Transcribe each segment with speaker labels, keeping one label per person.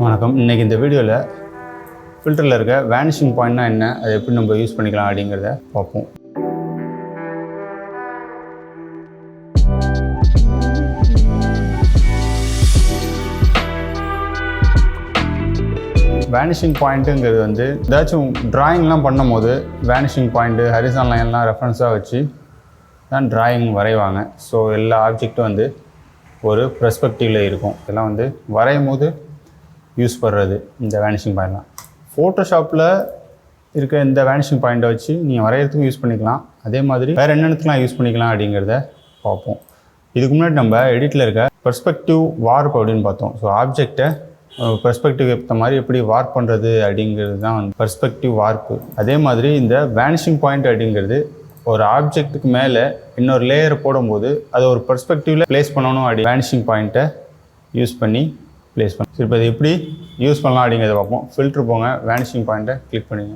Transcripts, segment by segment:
Speaker 1: வணக்கம். இன்றைக்கி இந்த வீடியோவில் ஃபில்டரில் இருக்க வேனிஷிங் பாயிண்ட்னா என்ன, அதை எப்படி நம்ம யூஸ் பண்ணிக்கலாம் அப்படிங்கிறத பார்ப்போம். வேனிஷிங் பாயிண்ட்டுங்கிறது ஏதாச்சும் ட்ராயிங்லாம் பண்ணும் போது வேனிஷிங் பாயிண்ட்டு ஹரிசான் லைன்லாம் ரெஃபரன்ஸாக வச்சு தான் ட்ராயிங் வரைவாங்க. ஸோ எல்லா ஆப்ஜெக்ட்டும் ஒரு பெர்ஸ்பெக்டிவில் இருக்கும். இதெல்லாம் வரையும் போது யூஸ் பண்ணுறது இந்த வேனிஷிங் பாயிண்ட்லாம். ஃபோட்டோஷாப்பில் இருக்க இந்த வேனிஷிங் பாயிண்ட்டை வச்சு நீங்கள் வரைகிறதுக்கும் யூஸ் பண்ணிக்கலாம். அதே மாதிரி வேறு என்னென்னத்துலாம் யூஸ் பண்ணிக்கலாம் அப்படிங்கிறத பார்ப்போம். இதுக்கு முன்னாடி நம்ம எடிட்டில் இருக்க பெர்ஸ்பெக்டிவ் வார்ப் அப்படின்னு பார்த்தோம். ஸோ ஆப்ஜெக்டை பெர்ஸ்பெக்டிவ் ஏற்ற மாதிரி எப்படி வார்ப் பண்ணுறது அப்படிங்கிறது தான் பெர்ஸ்பெக்டிவ் வார்ப்பு. அதே மாதிரி இந்த வேனிஷிங் பாயிண்ட் அப்படிங்கிறது ஒரு ஆப்ஜெக்ட்டுக்கு மேலே இன்னொரு லேயரை போடும்போது அதை ஒரு பெர்ஸ்பெக்டிவில் ப்ளேஸ் பண்ணணும். அப்படி வேனிஷிங் பாயிண்ட்டை யூஸ் பண்ணி ப்ளேஸ் பண்ணி இப்போ இது எப்படி யூஸ் பண்ணலாம் அப்படிங்கிறத பார்ப்போம். ஃபில்ட்ரு போங்க, வேனிஷிங் பாயிண்ட்டை கிளிக் பண்ணிங்க.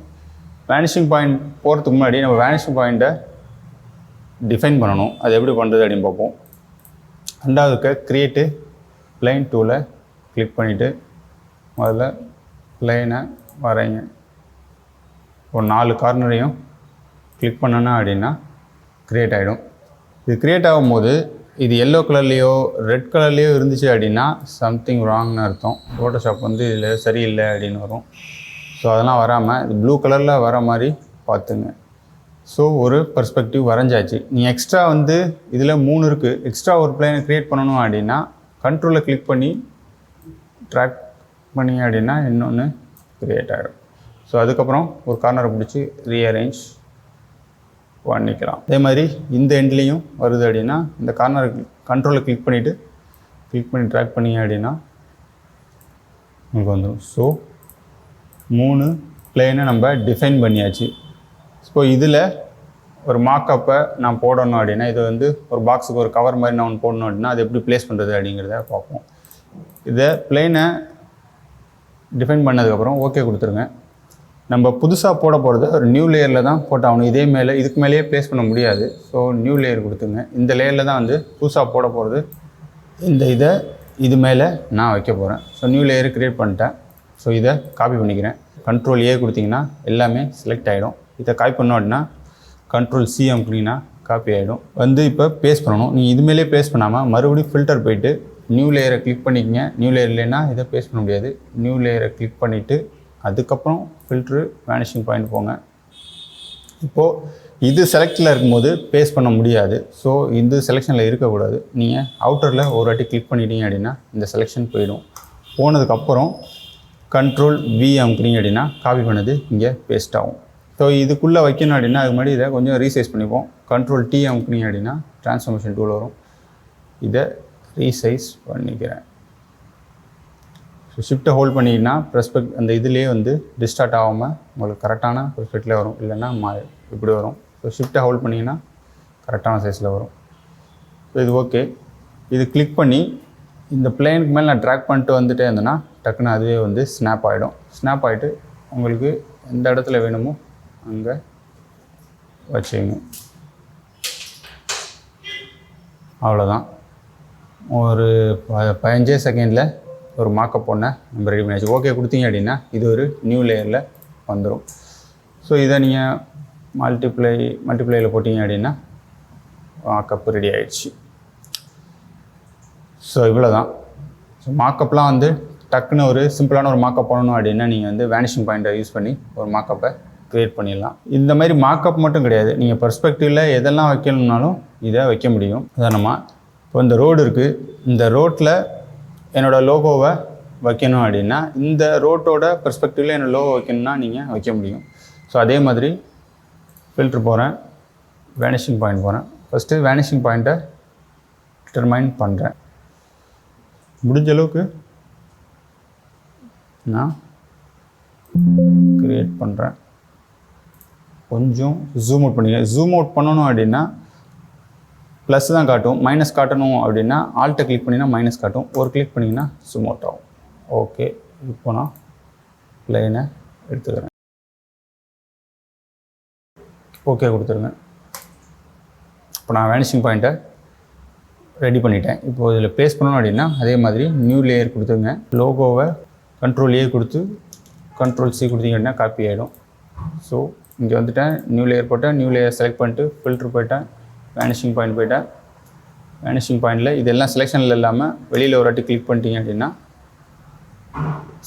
Speaker 1: வேனிஷிங் பாயிண்ட் போகிறதுக்கு முன்னாடி நம்ம வேனிஷிங் பாயிண்ட்டை டிஃபைன் பண்ணணும். அது எப்படி பண்ணுறது அப்படின்னு பார்ப்போம். ரெண்டாவதுக்கு க்ரியேட்டு ப்ளைன் டூலை கிளிக் பண்ணிவிட்டு முதல்ல ப்ளைனை வரைங்க. ஒரு 4 கார்னரையும் கிளிக் பண்ணோன்னா அப்படின்னா க்ரியேட் ஆகிடும். இது க்ரியேட் ஆகும்போது இது எல்லோ கலர்லேயோ ரெட் கலர்லேயோ இருந்துச்சு அப்படின்னா சம்திங் ராங்னு அர்த்தம். ஃபோட்டோஷாப் இதில் சரியில்லை அப்படின்னு வரும். ஸோ அதெல்லாம் வராமல் இது ப்ளூ கலரில் வர மாதிரி பார்த்துங்க. ஸோ ஒரு பெர்ஸ்பெக்டிவ் வரைஞ்சாச்சு. நீங்கள் எக்ஸ்ட்ரா இதில் 3 இருக்குது. எக்ஸ்ட்ரா ஒரு பிளேனை க்ரியேட் பண்ணணும் அப்படின்னா கண்ட்ரோலில் கிளிக் பண்ணி ட்ராக் பண்ணிங்க அப்படின்னா இன்னொன்று க்ரியேட் ஆகிடும். ஸோ அதுக்கப்புறம் ஒரு கார்னரை பிடிச்சி ரீஅரேஞ்ச் பண்ணிக்கலாம். அதே மாதிரி இந்த எண்ட்லேயும் வருது அப்படின்னா இந்த கார்னர் கண்ட்ரோலில் கிளிக் பண்ணி ட்ராக் பண்ணிங்க அப்படின்னா உங்களுக்கு வந்துடும். ஸோ 3 பிளேனை நம்ம டிஃபைன் பண்ணியாச்சு. ஸோ இதில் ஒரு மாக்கப்பை நான் போடணும் அப்படின்னா இது ஒரு பாக்ஸுக்கு ஒரு கவர் மாதிரி நான் ஒன்று போடணும் அப்படின்னா அது எப்படி ப்ளேஸ் பண்ணுறது அப்படிங்கிறத பார்ப்போம். இதை பிளேனை டிஃபைன் பண்ணதுக்கப்புறம் ஓகே கொடுத்துருங்க. நம்ம புதுசாக போட போகிறது ஒரு நியூ லேயரில் தான் போட்டாகணும். இதுக்கு மேலேயே ப்ளேஸ் பண்ண முடியாது. ஸோ நியூ லேயர் கொடுத்துங்க. இந்த லேயரில் தான் புதுசாக போட போகிறது. இது மேலே நான் வைக்க போகிறேன். ஸோ நியூ லேயர் க்ரியேட் பண்ணிட்டேன். ஸோ இதை காப்பி பண்ணிக்கிறேன். Ctrl A கொடுத்திங்கன்னா எல்லாமே செலக்ட் ஆகிடும். இதை காப்பி பண்ணோம் அப்படின்னா Ctrl C அமுக்குனீங்கன்னா காப்பி ஆகிடும். இப்போ பேஸ்ட் பண்ணணும். நீங்கள் இது மேலே பேஸ்ட் பண்ணாமல் மறுபடியும் ஃபில்டர் போயிட்டு நியூ லேயரை கிளிக் பண்ணிக்கங்க. நியூ லேயர் இல்லைன்னா இதை பேஸ்ட் பண்ண முடியாது. நியூ லேயரை கிளிக் பண்ணிவிட்டு அதுக்கப்புறம் ஃபில்ட்ரு வேனிஷிங் பாயிண்ட் போங்க. இப்போது இது செலக்டில் இருக்கும்போது பேஸ்ட் பண்ண முடியாது. ஸோ இந்த செலெக்ஷனில் இருக்கக்கூடாது. நீங்கள் அவுட்டரில் ஒரு வாட்டி கிளிக் பண்ணிட்டீங்க அப்படின்னா இந்த செலெக்ஷன் போயிடும். போனதுக்கப்புறம் Ctrl V அமுக்குனீங்க அப்படின்னா காப்பி பண்ணது இங்கே பேஸ்ட் ஆகும். ஸோ இதுக்குள்ளே வைக்கணும் அப்படின்னா அதுக்கு முன்னாடி இதை கொஞ்சம் ரீசைஸ் பண்ணிப்போம். Ctrl T அமுக்குனீங்க அப்படின்னா ட்ரான்ஸ்ஃபார்மேஷன் டூல் வரும். இதை ரீசைஸ் பண்ணிக்கிறேன். ஸோ ஷிஃப்ட்டை ஹோல்ட் பண்ணிங்கன்னா அந்த இதுலேயே டிஸ்டார்ட் ஆகாமல் உங்களுக்கு கரெக்டான பெர்ஸ்பெக்டில் வரும். இல்லைன்னா இப்படி வரும். ஸோ ஷிஃப்ட்டை ஹோல்ட் பண்ணிங்கன்னா கரெக்டான சைஸில் வரும். ஸோ இது ஓகே. இது கிளிக் பண்ணி இந்த பிளேனுக்கு மேலே நான் ட்ராக் பண்ணிட்டு வந்துட்டே இருந்தேன்னா டக்குன்னு அதுவே ஸ்னாப் ஆகிடும். ஸ்னாப் ஆகிட்டு உங்களுக்கு எந்த இடத்துல வேணுமோ அங்கே வச்சுங்க. அவ்வளோதான். ஒரு 15 செகண்டில் ஒரு மாக்கப் ஒன்றை நம்ம ரெடி பண்ணியாச்சு. ஓகே கொடுத்தீங்க அப்படின்னா இது ஒரு நியூ லேயரில் வந்துடும். ஸோ இதை நீங்கள் மல்டிப்ளையில் போட்டிங்க அப்படின்னா மாக்கப் ரெடி ஆகிடுச்சு. ஸோ இவ்வளோ தான். ஸோ மாக்கப்லாம் டக்குன்னு ஒரு சிம்பிளான ஒரு மாக்கப் பண்ணணும் அப்படின்னா நீங்கள் வேனிஷிங் பாயிண்ட்டை யூஸ் பண்ணி ஒரு மாக்கப்பை க்ரியேட் பண்ணிடலாம். இந்த மாதிரி மாக்கப் மட்டும் கிடையாது. நீங்கள் பெர்ஸ்பெக்டிவில் எதெல்லாம் வைக்கணும்னாலும் இதை வைக்க முடியும். உதாரணமாக இப்போ இந்த ரோடு இருக்குது. இந்த ரோட்டில் என்னோடய லோகோவை வைக்கணும் அப்படின்னா இந்த ரோட்டோட பெர்ஸ்பெக்டிவில் என்னோடய லோகோ வைக்கணும்னா நீங்கள் வைக்க முடியும். ஸோ அதே மாதிரி ஃபில்ட்ரு போகிறேன், வேனிஷிங் பாயிண்ட் போகிறேன். ஃபஸ்ட்டு வேனிஷிங் பாயிண்ட்டை டிட்டர்மைன் பண்ணுறேன். முடிஞ்ச அளவுக்கு நான் க்ரியேட் பண்ணுறேன். கொஞ்சம் ஜூம் அவுட் பண்ணிக்கிறேன். ஜூம் அவுட் பண்ணணும் அப்படின்னா ப்ளஸ் தான் காட்டும். மைனஸ் காட்டணும் அப்படின்னா ஆல்ட்டை கிளிக் பண்ணிங்கன்னா மைனஸ் காட்டும். ஒரு கிளிக் பண்ணிங்கன்னா ஜூம் அவுட் ஆகும். ஓகே, இப்போ நான் ப்ளைனை எடுத்துக்கிறேன். ஓகே கொடுத்துருங்க. இப்போ நான் வேனிஷிங் பாயிண்ட்டை ரெடி பண்ணிட்டேன். இப்போ இதில் ப்ளேஸ் பண்ணணும் அப்படின்னா அதே மாதிரி நியூ லேயர் கொடுத்துருங்க. லோகோவை கண்ட்ரோல் ஏ கொடுத்து கண்ட்ரோல் சி கொடுத்தீங்க அப்படின்னா காப்பி ஆகிடும். ஸோ இங்கே வந்துட்டேன், நியூ லேயர் போட்டேன், நியூ லேயர் செலக்ட் பண்ணிட்டு ஃபில்ட்ரு போயிட்டேன், வேனிஷிங் பாயிண்ட் போயிட்டேன். வேனிஷிங் பாயிண்டில் இதெல்லாம் செலெக்ஷனில் இல்லாமல் வெளியில் ஒரு வாட்டி கிளிக் பண்ணிட்டீங்க அப்படின்னா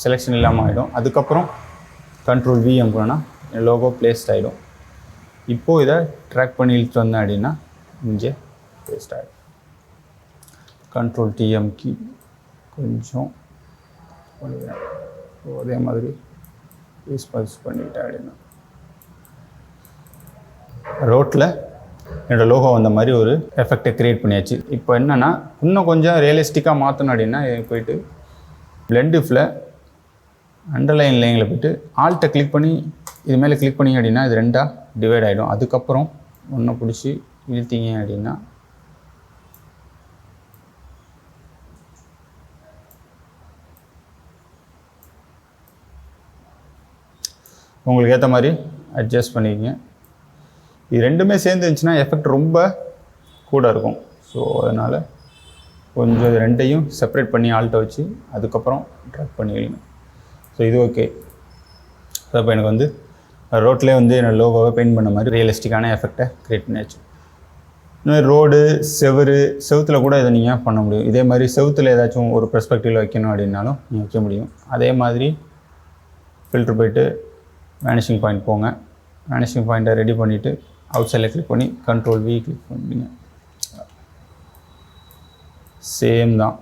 Speaker 1: செலெக்ஷன் இல்லாமல் ஆகிடும். அதுக்கப்புறம் கண்ட்ரோல் வி அமுக்கணும்னா லோகோ பிளேஸ்ட் ஆகிடும். இப்போது இதை ட்ராக் பண்ணி இழுத்து வந்தேன் அப்படின்னா இங்கே பேஸ்ட் ஆகிடும். கண்ட்ரோல் டிஎம் கீ கொஞ்சம் பண்ணிக்கிறேன். ஸோ அதே மாதிரி பஸ் பண்ணிக்கிட்டேன் அப்படின்னா ரோட்டில் என்னோடய லோகோ வந்த மாதிரி ஒரு எஃபெக்டை க்ரியேட் பண்ணியாச்சு. இப்போ என்னென்னா இன்னும் கொஞ்சம் ரியலிஸ்டிக்காக மாற்றணும் அப்படின்னா போயிட்டு பிளெண்டிஃபில் அண்டர்லைன் லைனில் போய்ட்டு ஆல்ட்டை கிளிக் பண்ணி இது மேலே கிளிக் பண்ணிங்க அப்படின்னா இது ரெண்டாக டிவைட் ஆகிடும். அதுக்கப்புறம் ஒன்றை பிடிச்சி இழுத்தீங்க அப்படின்னா உங்களுக்கு ஏற்ற மாதிரி அட்ஜஸ்ட் பண்ணிக்கங்க. இது ரெண்டுமே சேர்ந்து இருந்துச்சுன்னா எஃபெக்ட் ரொம்ப கூட இருக்கும். ஸோ அதனால் கொஞ்சம் இது ரெண்டையும் செப்பரேட் பண்ணி ஆல்ட்டை வச்சு அதுக்கப்புறம் ட்ராக் பண்ணிக்கணும். ஸோ இது ஓகே. ஸோ இப்போ எனக்கு வந்து ரோட்லேயே வந்து என்னோடய லோகோவை பெயிண்ட் பண்ண மாதிரி ரியலிஸ்டிக்கான எஃபெக்டை க்ரியேட் பண்ணியாச்சு. இன்னும் ரோடு செவுத்தில் கூட இதை நீங்கள் பண்ண முடியும். இதே மாதிரி செவுத்தில் ஏதாச்சும் ஒரு பெர்ஸ்பெக்டிவில் வைக்கணும் அப்படின்னாலும் நீங்கள் வைக்க முடியும். அதே மாதிரி ஃபில்ட்ரு போய்ட்டு வேனிஷிங் பாயிண்ட் போங்க. வேனிஷிங் பாயிண்ட்டை ரெடி பண்ணிவிட்டு அவுட் சைடில் கிளிக் பண்ணி கண்ட்ரோல் வி கிளிக் பண்ணிங்க. சேம் தான்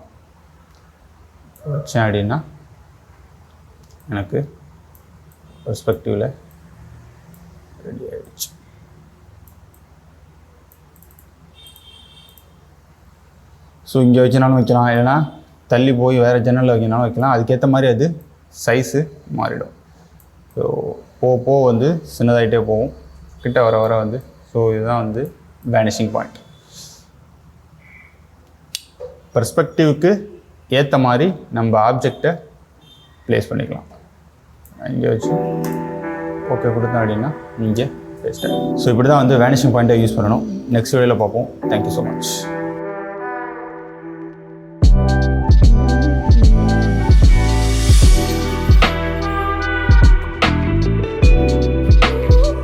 Speaker 1: வச்சேன் அப்படின்னா எனக்கு பெர்ஸ்பெக்டிவில் ரெடி ஆகிடுச்சு. ஸோ இங்கே வச்சுனாலும் வைக்கலாம், இல்லைனா தள்ளி போய் வேறு ஜன்னலில் வைக்கனாலும் வைக்கலாம். அதுக்கேற்ற மாதிரி அது சைஸு மாறிடும். ஸோ போக வந்து சின்னதாகிட்டே போகும், கிட்ட வர வர வந்து. ஸோ இதுதான் வந்து வேனிஷிங் பாயிண்ட். பெர்ஸ்பெக்டிவ்க்கு ஏற்ற மாதிரி நம்ம ஆப்ஜெக்டை ப்ளேஸ் பண்ணிக்கலாம். இங்கே வச்சு ஓகே கொடுத்தேன் அப்படின்னா இங்கே பேஸ்ட். ஸோ இப்படி தான் வந்து வேனிஷிங் பாயிண்ட்டை யூஸ் பண்ணணும். நெக்ஸ்ட் வீடியோவில் பார்ப்போம். Thank you so much.